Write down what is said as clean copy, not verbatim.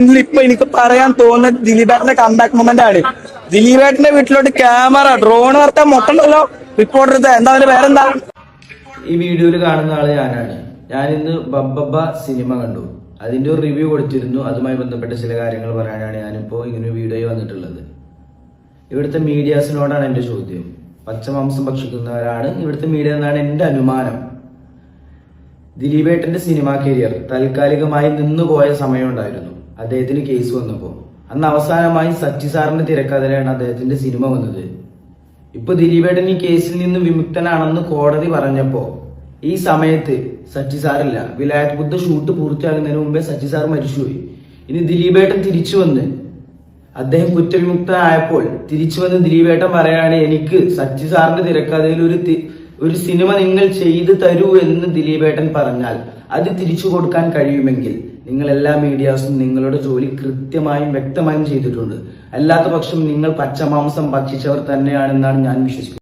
ഇപ്പൊ എനിക്ക് പറയാൻ തോന്നുന്നത് ദിലീപേട്ടന്റെ കംബാക്ക് മൊമെന്റ് ആണ്. ദിലീപേട്ടന്റെ വീട്ടിലോട്ട് ക്യാമറ ഡ്രോൺ വർത്താൻ മൊത്തമല്ലോ റിപ്പോർട്ടർ. എന്താ അവന്റെ പേരെന്താ? ഈ വീഡിയോയിൽ കാണുന്ന ആള് ഞാനാണ്. ഞാനിന്ന് ബബ്ബബ്ബ സിനിമ കണ്ടു. അതിന്റെ ഒരു റിവ്യൂ കൊടുത്തിരുന്നു. അതുമായി ബന്ധപ്പെട്ട ചില കാര്യങ്ങൾ പറയാനാണ് ഞാനിപ്പോ ഇങ്ങനെ വീഡിയോ വന്നിട്ടുള്ളത്. ഇവിടുത്തെ മീഡിയാസിനോടാണ് എന്റെ ചോദ്യം. പച്ചമാംസം ഭക്ഷിക്കുന്നവരാണ് ഇവിടുത്തെ മീഡിയ എന്നാണ് എന്റെ അനുമാനം. ദിലീപേട്ടന്റെ സിനിമാ കരിയർ താൽക്കാലികമായി നിന്നുപോയ സമയമുണ്ടായിരുന്നു. അദ്ദേഹത്തിന് കേസ് വന്നപ്പോ അന്ന് അവസാനമായി സച്ചി സാറിന്റെ തിരക്കഥയിലാണ് അദ്ദേഹത്തിന്റെ സിനിമ വന്നത്. ഇപ്പൊ ദിലീപേട്ടൻ ഈ കേസിൽ നിന്ന് വിമുക്തനാണെന്ന് കോടതി പറഞ്ഞപ്പോ ഈ സമയത്ത് സച്ചി സാറില്ല. വിലായത്ത് ബുദ്ധ ഷൂട്ട് പൂർത്തിയാകുന്നതിന് മുമ്പേ സച്ചി സാർ മരിച്ചുപോയി. ഇനി ദിലീപേട്ടൻ തിരിച്ചു വന്ന് അദ്ദേഹം കുറ്റവിമുക്തനായപ്പോൾ തിരിച്ചു വന്ന് ദിലീപേട്ടൻ പറയാണ്, എനിക്ക് സച്ചി സാറിന്റെ തിരക്കഥയിൽ ഒരു സിനിമ നിങ്ങൾ ചെയ്തു തരൂ എന്ന് ദിലീപേട്ടൻ പറഞ്ഞാൽ അത് തിരിച്ചു കൊടുക്കാൻ കഴിയുമെങ്കിൽ നിങ്ങൾ എല്ലാ മീഡിയാസും നിങ്ങളുടെ ജോലി കൃത്യമായും വ്യക്തമായും ചെയ്തിട്ടുണ്ട്. അല്ലാത്ത പക്ഷം നിങ്ങൾ പച്ചമാംസം ഭക്ഷിച്ചവർ തന്നെയാണെന്നാണ് ഞാൻ വിശ്വസിക്കുന്നത്.